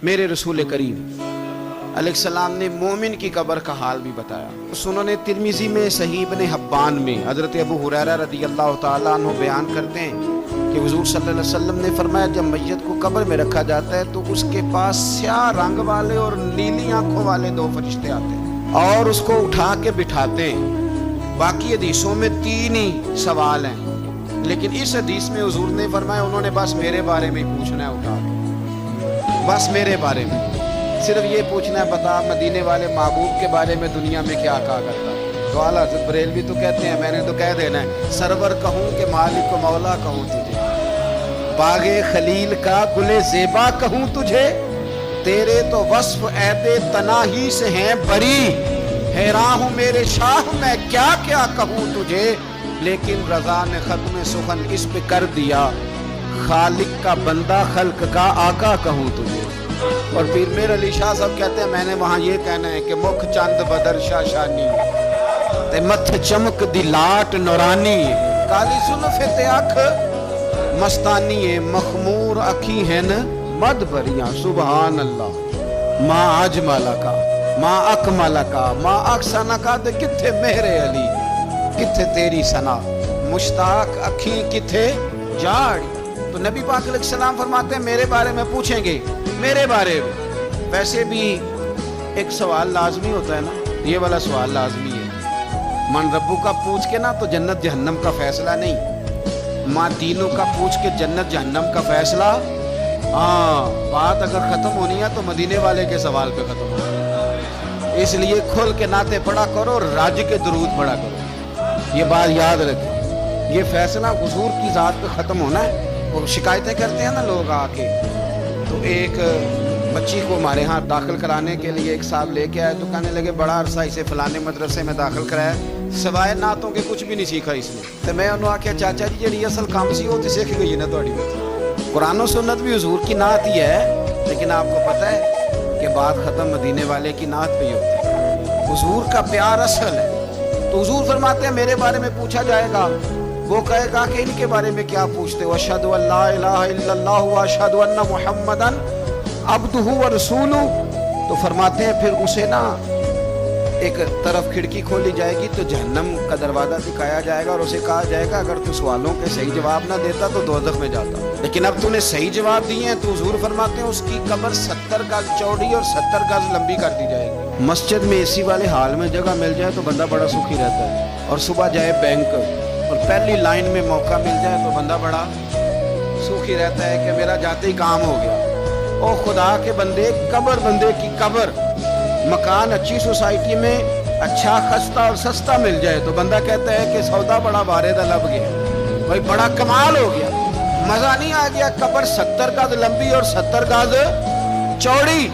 میرے رسول کریم علیہ السلام نے مومن کی قبر کا حال بھی بتایا. سنن ترمذی میں صحیح ابن حبان میں حضرت ابو ہریرہ رضی اللہ تعالیٰ عنہ بیان کرتے ہیں کہ حضور صلی اللہ علیہ وسلم نے فرمایا جب میت کو قبر میں رکھا جاتا ہے تو اس کے پاس سیاہ رنگ والے اور نیلی آنکھوں والے 2 فرشتے آتے ہیں اور اس کو اٹھا کے بٹھاتے ہیں. باقی حدیثوں میں 3 ہی سوال ہیں، لیکن اس حدیث میں حضور نے فرمایا انہوں نے بس میرے بارے میں پوچھنا ہے اٹھا کے، بس میرے بارے میں صرف یہ پوچھنا ہے بتا مدینے والے محبوب کے بارے میں دنیا میں کیا کہا کرتا ہے. تو اعلیٰ حضرت بریلوی تو کہتے ہیں میں نے تو کہہ دینا ہے سرور کہوں کہ مالک و مولا کہوں تجھے، باغ خلیل کا گل زیبا کہوں تجھے، تیرے تو وصف عید تناہی سے ہیں بری، حیران ہوں میرے شاہ میں کیا کیا کہوں تجھے، لیکن رضا نے ختم سخن اس پہ کر دیا، خالق کا بندہ خلق کا آقا کہوں تجھے. اور پھر میرے علی شاہ صاحب کہتے ہیں میں نے وہاں یہ کہنا ہے کہ مکھ چند بدر شاشانی تے متھ چمک دی لاٹ نورانی، کالی زلف تے اکھ مستانی مخمور اکھی ہیں مد بریاں، سبحان اللہ ما اجمالا کا ما اکمالا کا ما اکسانا کا تے کتھے میرے علی کتھے تیری ثنا، مشتاق اکھی کتھے جاڑی. تو نبی پاک علیہ السلام فرماتے ہیں میرے بارے میں پوچھیں گے، میرے بارے میں. ویسے بھی ایک سوال لازمی ہوتا ہے نا، یہ والا سوال لازمی ہے. من ربو کا پوچھ کے نا تو جنت جہنم کا فیصلہ نہیں، ماں دینوں کا پوچھ کے جنت جہنم کا فیصلہ. ہاں بات اگر ختم ہونی ہے تو مدینے والے کے سوال پہ ختم ہو، اس لیے کھل کے نعتیں پڑھا کرو، راج کے درود پڑھا کرو. یہ بات یاد رکھیں، یہ فیصلہ حضور کی ذات پہ ختم ہونا ہے. وہ شکایتیں کرتے ہیں نا لوگ آ کے، تو ایک بچی کو ہمارے ہاں داخل کرانے کے لیے ایک صاحب لے کے آئے تو کہنے لگے بڑا عرصہ اسے فلانے مدرسے میں داخل کرایا سوائے نعتوں کے کچھ بھی نہیں سیکھا اس نے. تو میں انہوں نے آخیا چاچا جی جی اصل کام سی ہوتی سیکھ گئی نا تھوڑی بات. قرآن و سنت بھی حضور کی نعت ہی ہے، لیکن آپ کو پتہ ہے کہ بات ختم مدینے والے کی نعت پہ ہی ہوتی ہے. حضور کا پیار اصل ہے. تو حضور فرماتے ہیں میرے بارے میں پوچھا جائے گا، وہ کہے گا کہ ان کے بارے میں کیا پوچھتے ہو، اشہد ان لا الہ الا اللہ واشہد ان محمدن عبدہ ورسولہ. تو فرماتے ہیں پھر اسے نا ایک طرف کھڑکی کھولی جائے گی تو جہنم کا دروازہ دکھایا جائے گا اور اسے کہا جائے گا اگر تو سوالوں کے صحیح جواب نہ دیتا تو دوزخ میں جاتا، لیکن اب تو نے صحیح جواب دیے ہیں. تو حضور فرماتے ہیں اس کی قبر 70 گز چوڑی اور 70 گز لمبی کر دی جائے گی. مسجد میں اے سی والے حال میں جگہ مل جائے تو بندہ بڑا سکھی رہتا ہے، اور صبح جائے بینک اور پہلی لائن میں موقع مل جائے تو بندہ بڑا سوکھی رہتا ہے کہ میرا جاتے ہی کام ہو گیا. او خدا کے بندے، قبر بندے کی قبر، مکان اچھی سوسائٹی میں اچھا خستہ اور سستا مل جائے تو بندہ کہتا ہے کہ سودا بڑا واردہ لب گیا، بھائی بڑا کمال ہو گیا، مزہ نہیں آ گیا. قبر 70 گز لمبی اور 70 گز چوڑی.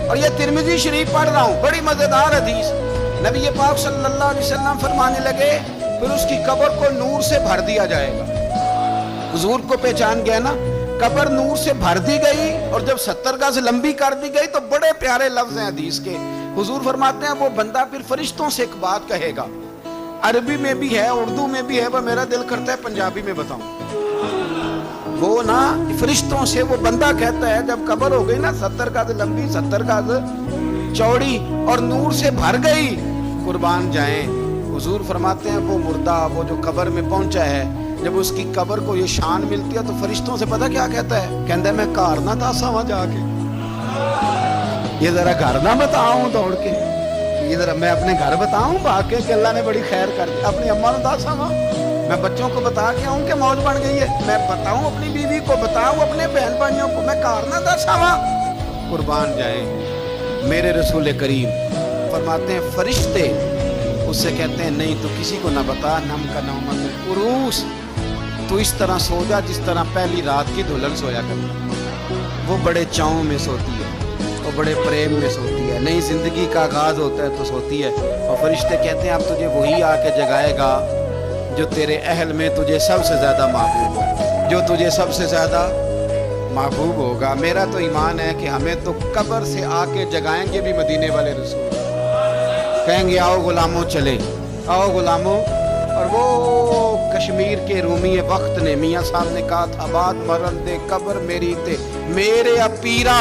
اور یہ ترمذی شریف پڑھ رہا ہوں، بڑی مزیدار حدیث. نبی پاک صلی اللہ علیہ وسلم فرمانے لگے پھر اس کی قبر کو نور سے بھر دیا جائے گا. حضور کو پہچان گیا نا، قبر نور سے بھر دی گئی اور جب 70 گز لمبی کر دی گئی تو بڑے پیارے لفظ ہیں حدیث کے. حضور فرماتے ہیں وہ بندہ پھر فرشتوں سے ایک بات کہے گا، عربی میں بھی ہے اردو میں بھی ہے، وہ میرا دل کرتا ہے پنجابی میں بتاؤں. وہ نا فرشتوں سے وہ بندہ کہتا ہے جب قبر ہو گئی نا 70 گز لمبی 70 گز چوڑی اور نور سے بھر گئی، قربان جائیں. حضور فرماتے ہیں وہ مردہ وہ جو قبر میں پہنچا ہے جب اس کی قبر کو یہ شان ملتی ہے تو فرشتوں سے پتہ کیا کہتا ہے، کہتا ہے میں کار نہ داسا وہاں جا کے، یہ ذرا گھر نہ بتاؤں دوڑ کے، یہ ذرا میں اپنے گھر بتاؤں بھاگ کے کہ اللہ نے بڑی خیر کر دی، اپنی اماں نہ داسا وہاں، میں بچوں کو بتا کے آؤں کہ موج بن گئی ہے، میں بتاؤں اپنی بیوی کو، بتاؤں اپنے بہن بھائیوں کو، میں کار نہ داسا وہاں. قربان جائیں میرے رسول کریم. فرماتے ہیں فرشتے اس سے کہتے ہیں نہیں تو کسی کو نہ بتا، نم کا نومت عروس، تو اس طرح سو جا جس طرح پہلی رات کی دلہن سویا کرتی. وہ بڑے چاؤں میں سوتی ہے، وہ بڑے پریم میں سوتی ہے، نئی زندگی کا آغاز ہوتا ہے تو سوتی ہے. اور فرشتے کہتے ہیں اب تجھے وہی آ کے جگائے گا جو تیرے اہل میں تجھے سب سے زیادہ محبوب ہو، جو تجھے سب سے زیادہ محبوب ہوگا. میرا تو ایمان ہے کہ ہمیں تو قبر سے آ کے جگائیں گے بھی مدینے والے رسول، کہیں گے آؤ غلاموں چلے، آؤ غلاموں. اور وہ کشمیر کے رومی وقت نے میاں صاحب نے کہا تھا بات مرن دے قبر میری تے میرے پیرا